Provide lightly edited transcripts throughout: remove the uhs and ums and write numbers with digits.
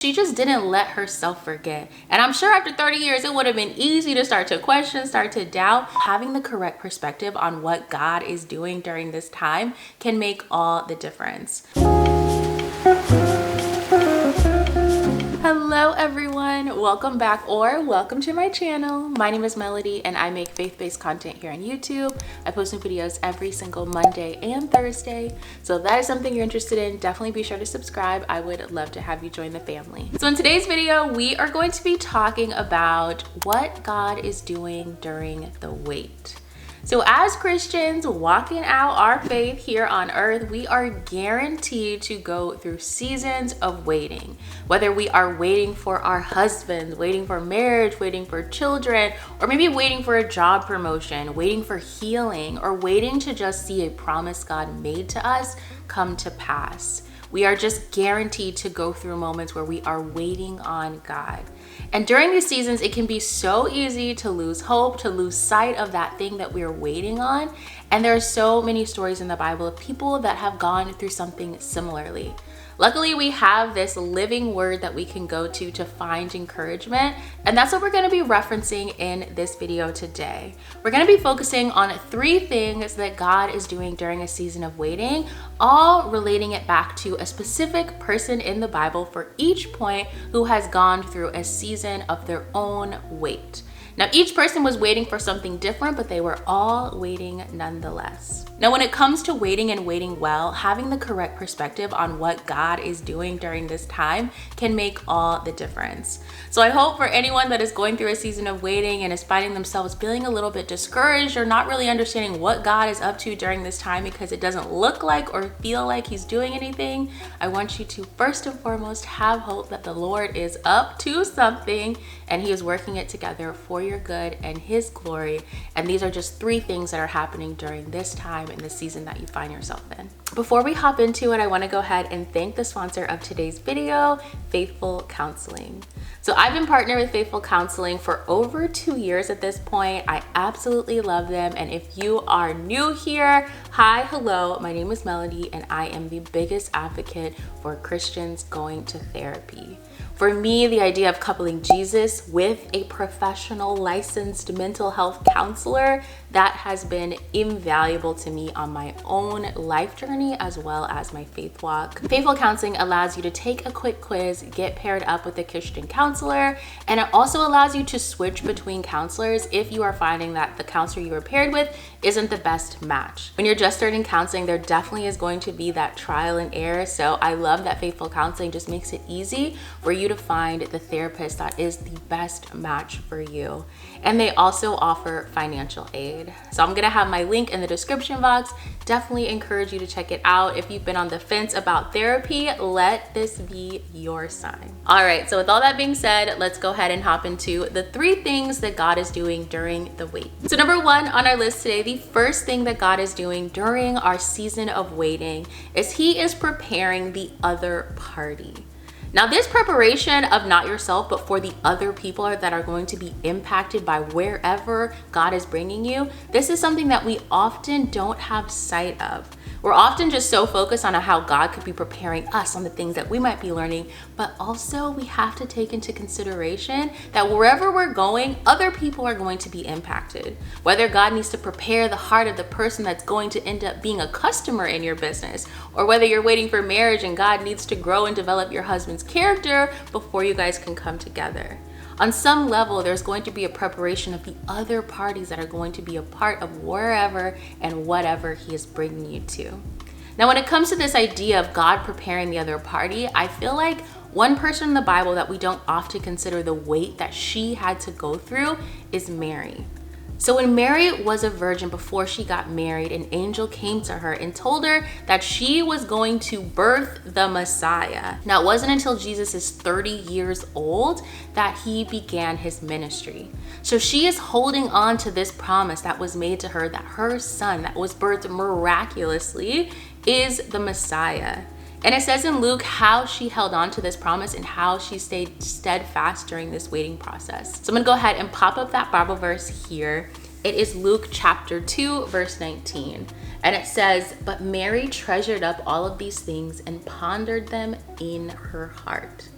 She just didn't let herself forget. And I'm sure after 30 years, it would have been easy to start to question, start to doubt. Having the correct perspective on what God is doing during this time can make all the difference. Hello everyone, welcome back or welcome to my channel. My name is Melody and I make faith-based content here on YouTube. I post new videos every single Monday and Thursday. So if that is something you're interested in, definitely be sure to subscribe. I would love to have you join the family. So in today's video, we are going to be talking about what God is doing during the wait. So as Christians walking out our faith here on earth, we are guaranteed to go through seasons of waiting. Whether we are waiting for our husbands, waiting for marriage, waiting for children, or maybe waiting for a job promotion, waiting for healing, or waiting to just see a promise God made to us come to pass. We are just guaranteed to go through moments where we are waiting on God. And during these seasons, it can be so easy to lose hope, to lose sight of that thing that we're waiting on. And there are so many stories in the Bible of people that have gone through something similarly. Luckily, we have this living word that we can go to find encouragement. And that's what we're going to be referencing in this video today. We're going to be focusing on 3 things that God is doing during a season of waiting, all relating it back to a specific person in the Bible for each point who has gone through a season of their own wait. Now, each person was waiting for something different, but they were all waiting nonetheless. Now, when it comes to waiting and waiting well, having the correct perspective on what God is doing during this time can make all the difference. So I hope for anyone that is going through a season of waiting and is finding themselves feeling a little bit discouraged or not really understanding what God is up to during this time because it doesn't look like or feel like he's doing anything, I want you to first and foremost have hope that the Lord is up to something and he is working it together for your good and his glory. And these are just 3 things that are happening during this time in the season that you find yourself in. Before we hop into it, I want to go ahead and thank the sponsor of today's video, Faithful Counseling. So I've been partnered with Faithful Counseling for over 2 years at this point. I absolutely love them. And if you are new here, hi, hello, my name is Melody and I am the biggest advocate for Christians going to therapy. For me, the idea of coupling Jesus with a professional licensed mental health counselor, that has been invaluable to me on my own life journey as well as my faith walk. Faithful Counseling allows you to take a quick quiz, get paired up with a Christian counselor, and it also allows you to switch between counselors if you are finding that the counselor you are paired with isn't the best match. When you're just starting counseling, there definitely is going to be that trial and error. So I love that Faithful Counseling just makes it easy for you to find the therapist that is the best match for you. And they also offer financial aid. So I'm gonna have my link in the description box. Definitely encourage you to check it out. If you've been on the fence about therapy, let this be your sign. All right, so with all that being said, let's go ahead and hop into the 3 things that God is doing during the wait. So number 1 on our list today, the first thing that God is doing during our season of waiting is he is preparing the other party. Now, this preparation of not yourself, but for the other people that are going to be impacted by wherever God is bringing you, this is something that we often don't have sight of. We're often just so focused on how God could be preparing us on the things that we might be learning, but also we have to take into consideration that wherever we're going, other people are going to be impacted. Whether God needs to prepare the heart of the person that's going to end up being a customer in your business, or whether you're waiting for marriage and God needs to grow and develop your husband's character before you guys can come together. On some level, there's going to be a preparation of the other parties that are going to be a part of wherever and whatever he is bringing you to. Now, when it comes to this idea of God preparing the other party, I feel like one person in the Bible that we don't often consider the weight that she had to go through is Mary. So when Mary was a virgin before she got married, an angel came to her and told her that she was going to birth the Messiah. Now, it wasn't until Jesus is 30 years old that he began his ministry. So she is holding on to this promise that was made to her that her son that was birthed miraculously is the Messiah. And it says in Luke how she held on to this promise and how she stayed steadfast during this waiting process. So I'm gonna go ahead and pop up that Bible verse here. It is Luke chapter 2, verse 19. And it says, "But Mary treasured up all of these things and pondered them in her heart."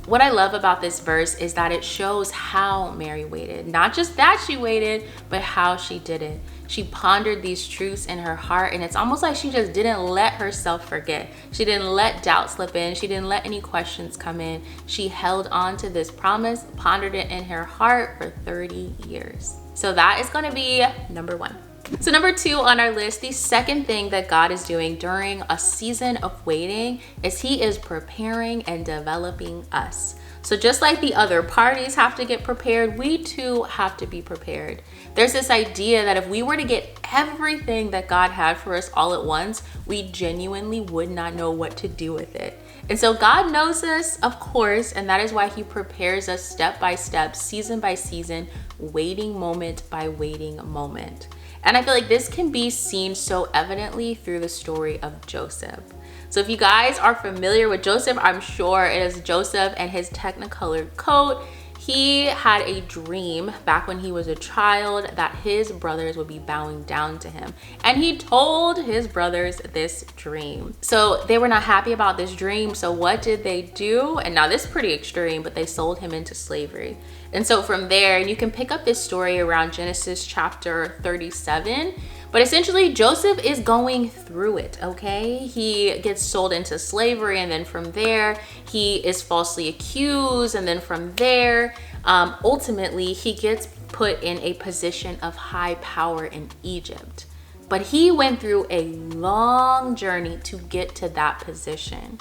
What I love about this verse is that it shows how Mary waited. Not just that she waited, but how she did it. She pondered these truths in her heart, and it's almost like she just didn't let herself forget. She didn't let doubt slip in. She didn't let any questions come in. She held on to this promise, pondered it in her heart for 30 years. So that is going to be number 1. So number 2 on our list, the second thing that God is doing during a season of waiting is he is preparing and developing us. So just like the other parties have to get prepared, we too have to be prepared. There's this idea that if we were to get everything that God had for us all at once, we genuinely would not know what to do with it. And so God knows us, of course, and that is why he prepares us step by step, season by season, waiting moment by waiting moment. And I feel like this can be seen so evidently through the story of Joseph. So if you guys are familiar with Joseph, I'm sure it is Joseph and his technicolored coat. He had a dream back when he was a child that his brothers would be bowing down to him. And he told his brothers this dream. So they were not happy about this dream. So what did they do? And now this is pretty extreme, but they sold him into slavery. And so from there, you can pick up this story around Genesis chapter 37. But essentially, Joseph is going through it, okay? He gets sold into slavery, and then from there, he is falsely accused. And then from there, ultimately, he gets put in a position of high power in Egypt. But he went through a long journey to get to that position.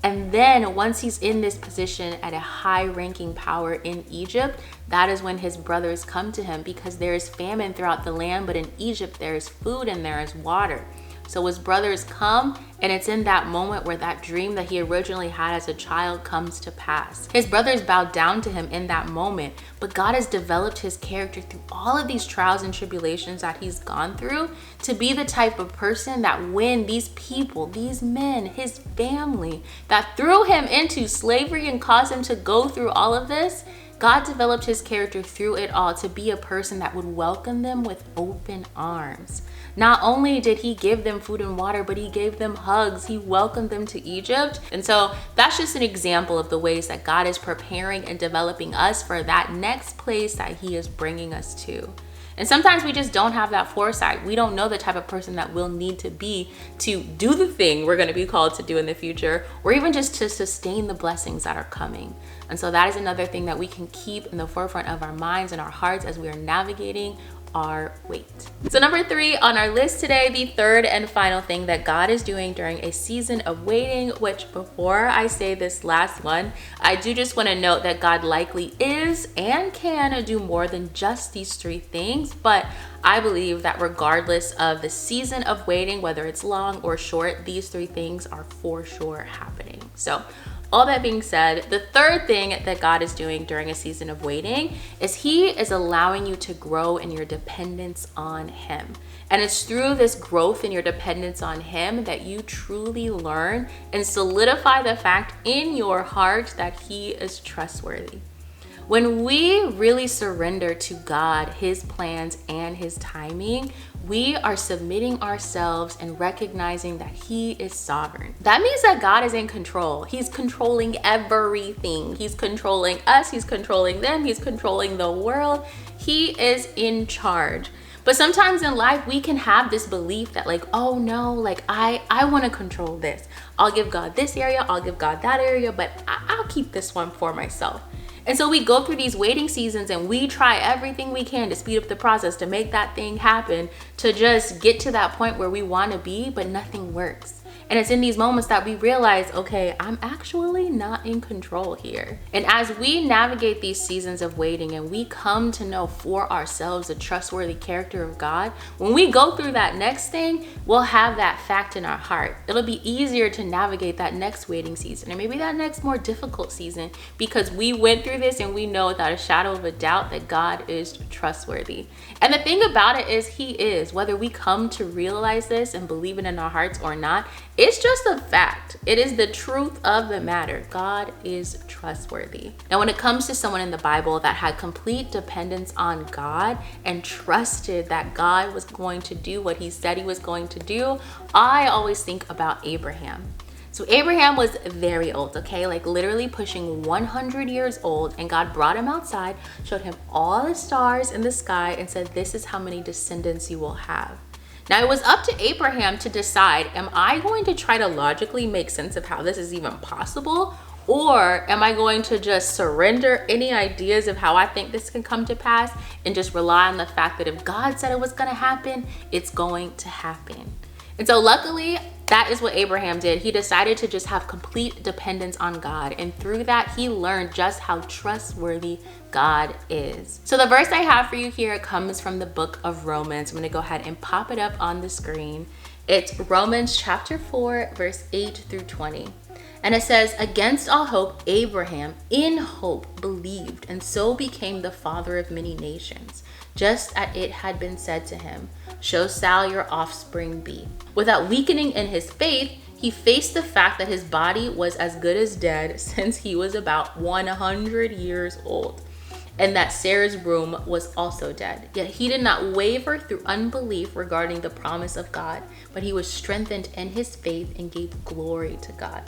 And then once he's in this position at a high-ranking power in Egypt, that is when his brothers come to him, because there is famine throughout the land, but in Egypt there is food and there is water. So his brothers come, and it's in that moment where that dream that he originally had as a child comes to pass. His brothers bow down to him in that moment, but God has developed his character through all of these trials and tribulations that he's gone through to be the type of person that when these people, these men, his family that threw him into slavery and caused him to go through all of this, God developed his character through it all to be a person that would welcome them with open arms. Not only did he give them food and water, but he gave them hugs. He welcomed them to Egypt. And so that's just an example of the ways that God is preparing and developing us for that next place that he is bringing us to. And sometimes we just don't have that foresight. We don't know the type of person that we'll need to be to do the thing we're going to be called to do in the future, or even just to sustain the blessings that are coming. And so that is another thing that we can keep in the forefront of our minds and our hearts as we are navigating our wait. So number 3 on our list today, the third and final thing that God is doing during a season of waiting, which before I say this last one, I do just want to note that God likely is and can do more than just these 3 things, but I believe that regardless of the season of waiting, whether it's long or short, these 3 things are for sure happening. So all that being said, the third thing that God is doing during a season of waiting is he is allowing you to grow in your dependence on him. And it's through this growth in your dependence on him that you truly learn and solidify the fact in your heart that he is trustworthy. When we really surrender to God, his plans, and his timing, we are submitting ourselves and recognizing that he is sovereign. That means that God is in control. He's controlling everything. He's controlling us. He's controlling them. He's controlling the world. He is in charge. But sometimes in life, we can have this belief that like, oh no, like I want to control this. I'll give God this area. I'll give God that area, but I'll keep this one for myself. And so we go through these waiting seasons and we try everything we can to speed up the process, to make that thing happen, to just get to that point where we want to be, but nothing works. And it's in these moments that we realize, okay, I'm actually not in control here. And as we navigate these seasons of waiting and we come to know for ourselves the trustworthy character of God, when we go through that next thing, we'll have that fact in our heart. It'll be easier to navigate that next waiting season or maybe that next more difficult season because we went through this and we know without a shadow of a doubt that God is trustworthy. And the thing about it is he is, whether we come to realize this and believe it in our hearts or not, it's just a fact. It is the truth of the matter. God is trustworthy. Now, when it comes to someone in the Bible that had complete dependence on God and trusted that God was going to do what he said he was going to do, I always think about Abraham. So Abraham was very old, okay? Like literally pushing 100 years old, and God brought him outside, showed him all the stars in the sky, and said, this is how many descendants you will have. Now it was up to Abraham to decide, am I going to try to logically make sense of how this is even possible? Or am I going to just surrender any ideas of how I think this can come to pass and just rely on the fact that if God said it was gonna happen, it's going to happen? And so luckily, that is what Abraham did. He decided to just have complete dependence on God. And through that, he learned just how trustworthy God is. So the verse I have for you here comes from the book of Romans. I'm gonna go ahead and pop it up on the screen. It's Romans chapter 4, verse 8 through 20. And it says, against all hope, Abraham in hope believed, and so became the father of many nations, just as it had been said to him, so shall your offspring be. Without weakening in his faith, he faced the fact that his body was as good as dead since he was about 100 years old, and that Sarah's womb was also dead. Yet he did not waver through unbelief regarding the promise of God, but he was strengthened in his faith and gave glory to God.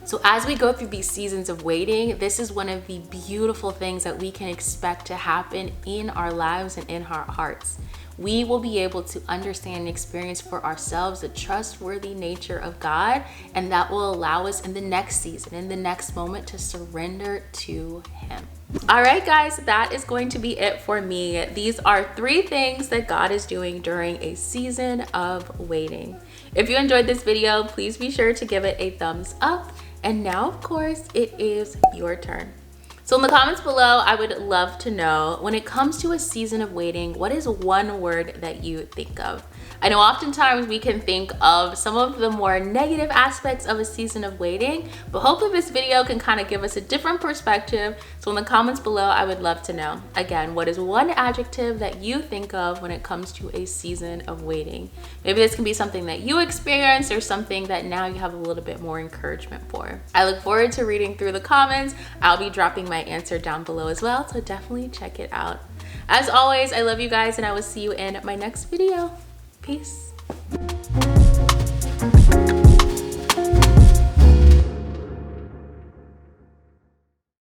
So as we go through these seasons of waiting, this is one of the beautiful things that we can expect to happen in our lives and in our hearts. We will be able to understand and experience for ourselves the trustworthy nature of God, and that will allow us in the next season, in the next moment, to surrender to Him. All right, guys, that is going to be it for me. These are 3 things that God is doing during a season of waiting. If you enjoyed this video, please be sure to give it a thumbs up. And now, of course, it is your turn. So in the comments below, I would love to know, when it comes to a season of waiting, what is one word that you think of? I know oftentimes we can think of some of the more negative aspects of a season of waiting, but hopefully this video can kind of give us a different perspective. So in the comments below, I would love to know, again, what is one adjective that you think of when it comes to a season of waiting? Maybe this can be something that you experienced or something that now you have a little bit more encouragement for. I look forward to reading through the comments. I'll be dropping my answer down below as well, so definitely check it out. As always, I love you guys, and I will see you in my next video. Peace.